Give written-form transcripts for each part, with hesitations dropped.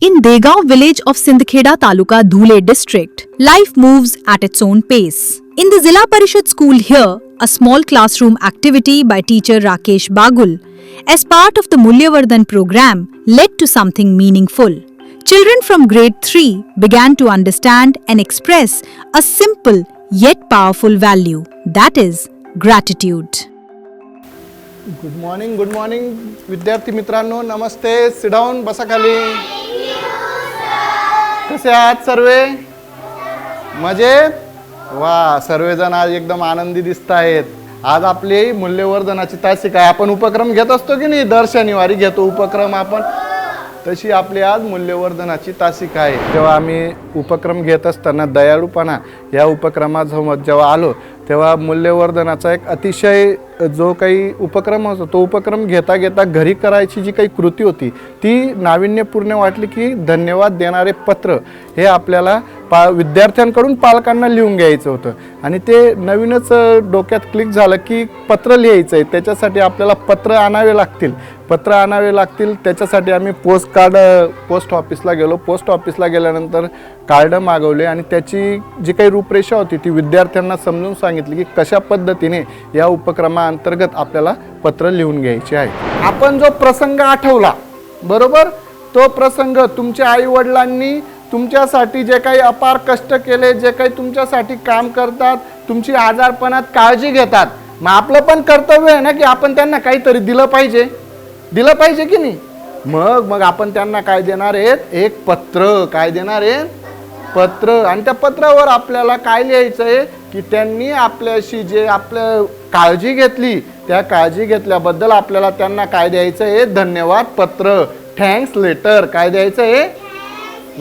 In Degaon village of Sindkheda Taluka Dhule district, life moves at its own pace. In the Zilla Parishad school here, a small classroom activity by teacher Rakesh Bagul as part of the Mulyavardhan program led to something meaningful. Children from grade 3 began to understand and express a simple yet powerful value, that is gratitude. Good morning विद्यार्थी मित्रांनो, नमस्ते. Sit down, बसा खाली. कसे आहात सर्वे? मजेत? वा, सर्वजण आज एकदम आनंदी दिसत आहेत. आज आपली मूल्यवर्धनाची तासिका आहे. आपण उपक्रम घेत असतो की नाही, दर शनिवारी घेतो उपक्रम आपण, तशी आपली आज मूल्यवर्धनाची तासिका आहे. जेव्हा आम्ही उपक्रम घेत असताना दयाळूपणा या उपक्रमासोबत जेव्हा आलो तेव्हा मूल्यवर्धनाचा एक अतिशय जो काही उपक्रम होता तो उपक्रम घेता घेता घरी करायची जी काही कृती होती ती नाविन्यपूर्ण वाटली. की धन्यवाद देणारे पत्र हे आपल्याला विद्यार्थ्यांकडून पालकांना लिहून घ्यायचं होतं आणि ते नवीनच डोक्यात क्लिक झालं की पत्र लिहायचं आहे. त्याच्यासाठी आपल्याला पत्र आणावे लागतील. त्याच्यासाठी आम्ही पोस्ट ऑफिसला गेलो. पोस्ट ऑफिसला गेल्यानंतर कार्ड मागवले आणि त्याची जी काही रूपरेषा होती ती विद्यार्थ्यांना समजून सांगितली की कशा पद्धतीने या उपक्रमाअंतर्गत आपल्याला पत्र लिहून घ्यायचे आहे. आपण जो प्रसंग आठवला बरोबर, तो प्रसंग तुमच्या आईवडिलांनी तुमच्यासाठी जे काही अपार कष्ट केले, जे काही तुमच्यासाठी काम करतात, तुमची आजारपणात काळजी घेतात, मग आपलं पण कर्तव्य आहे ना की आपण त्यांना काहीतरी दिलं पाहिजे की नाही. मग आपण त्यांना काय देणार आहेत? एक पत्र. काय देणार आहे? पत्र. आणि त्या पत्रावर आपल्याला काय लिहायचं आहे की त्यांनी आपल्याशी जे आपलं काळजी घेतली त्या काळजी घेतल्याबद्दल आपल्याला त्यांना काय द्यायचं आहे? धन्यवाद पत्र, थँक्स लेटर. काय द्यायचं आहे?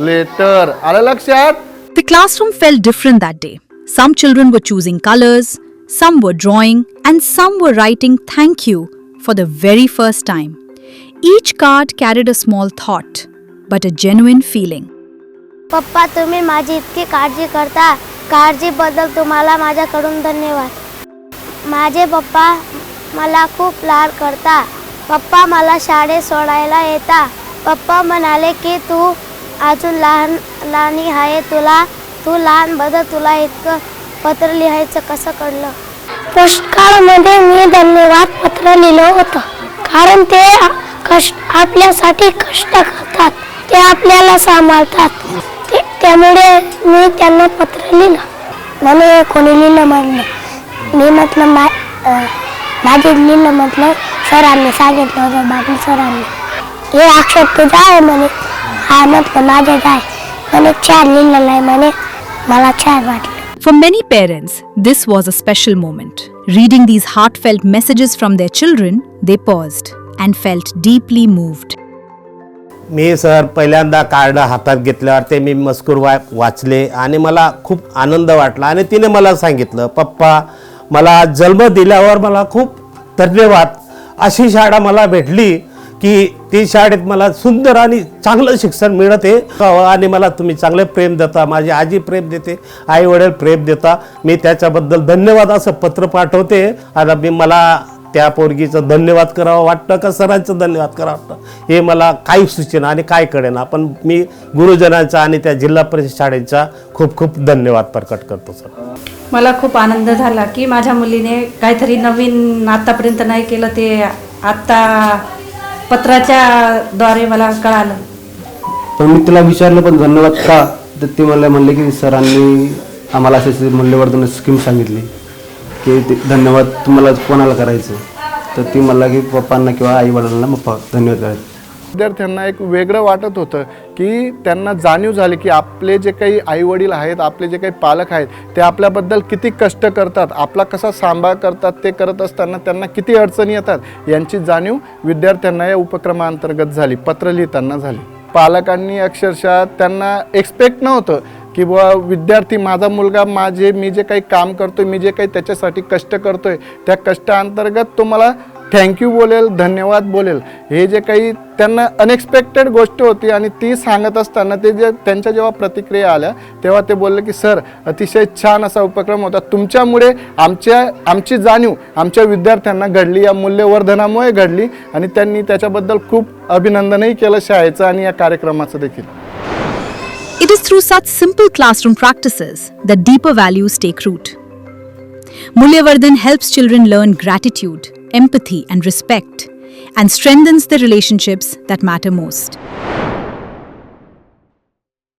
लेटर. आलं लक्षात? The classroom felt different that day. Some children were choosing colors, some were drawing, and some were writing thank you for the very first time. Each card carried a small thought, but a genuine feeling. पप्पा, तुम्ही माझी इतकी काळजी करता, काळजीबद्दल तुम्हाला माझ्याकडून धन्यवाद. माझे पप्पा मला खूप लाड करता. पप्पा मला शाळेत सोडायला येता. पप्पा म्हणाले की तू अजून लहानी आहे, तू लहान बदल, तुला इतकं पत्र लिहायचं कसं कळलं? पोस्टकार्डमध्ये मी धन्यवाद पत्र लिहिलं होतं, कारण ते आपल्यासाठी कष्ट करतात, ते आपल्याला सांभाळतात. त्यामुळे मी त्यांना पत्र लिहिलं. मला कोणी लिहिलं म्हटलं, मी म्हटलं माझे लिहिलं म्हटलं, सरांनी सांगितलं होतं, बाकी सरांनी हे अक्षर तुझं आहे म्हणे. हा म्हटलं माझे आहे म्हणे. छान लिहिलेलं आहे म्हणे. मला छान वाटलं. For many parents, this was a special moment. Reading these heartfelt messages from their children, they paused and felt deeply moved. Me sir पहिल्यांदा कार्ड हातात घेतल्यावर ते मी मजकूर वाचले आणि मला खूप आनंद वाटला. आणि तिने मला सांगितलं, पप्पा मला जन्म दिल्यावर मला खूप धन्यवाद. अशी शाळा मला भेटली की ती शाळेत मला सुंदर आणि चांगलं शिक्षण मिळते आणि मला तुम्ही चांगले प्रेम देता, माझी आजी प्रेम देते, आई वडील प्रेम देता. मी त्याच्याबद्दल धन्यवाद असं पत्र पाठवते. आणि मला त्या पोरगीचं धन्यवाद करावं वाटतं का सरांचं धन्यवाद करावं वाटतं हे मला काही सूचना आणि काय कळेना. पण मी गुरुजनांचा आणि त्या जिल्हा परिषद शाळेचा खूप खूप धन्यवाद प्रकट करतो सर. मला खूप आनंद झाला की माझ्या मुलीने काहीतरी नवीन आत्तापर्यंत नाही केलं ते आत्ता पत्राच्या द्वारे मला कळालं. पण मी तिला विचारलं पण धन्यवाद का, तर ती मला म्हणले की सरांनी आम्हाला असे मूल्यवर्धन स्कीम सांगितली की धन्यवाद तुम्हाला कोणाला करायचं, तर ती मला की पप्पांना किंवा आई वडिलांना धन्यवाद करायचं. विद्यार्थ्यांना एक वेगळं वाटत होतं की त्यांना जाणीव झाली की आपले जे काही आईवडील आहेत, आपले जे काही पालक आहेत ते आपल्याबद्दल किती कष्ट करतात, आपला कसा सांभाळ करतात, ते करत असताना त्यांना किती अडचणी येतात यांची जाणीव विद्यार्थ्यांना या उपक्रमाअंतर्गत झाली, पत्र लिहिताना झाली. पालकांनी अक्षरशः त्यांना एक्सपेक्ट नव्हतं की बुवा विद्यार्थी माझा मुलगा मी जे काही काम करतोय, मी जे काही त्याच्यासाठी कष्ट करतोय त्या कष्टाअंतर्गत तो मला थँक्यू बोलेल, धन्यवाद बोलेल. हे जे काही त्यांना अनएक्सपेक्टेड गोष्ट होती आणि ती सांगत असताना ते जे त्यांच्या जेव्हा प्रतिक्रिया आल्या तेव्हा ते बोलले की सर अतिशय छान असा उपक्रम होता, तुमच्यामुळे आमची जाणीव आमच्या विद्यार्थ्यांना घडली, या मूल्यवर्धनामुळे घडली आणि त्यांनी त्याच्याबद्दल खूप अभिनंदनही केलं शाळेचं आणि या कार्यक्रमाचं देखील. It is through such simple classroom practices that deeper values take root. Mulyavardhan helps children learn gratitude, empathy, and respect, and strengthens the relationships that matter most.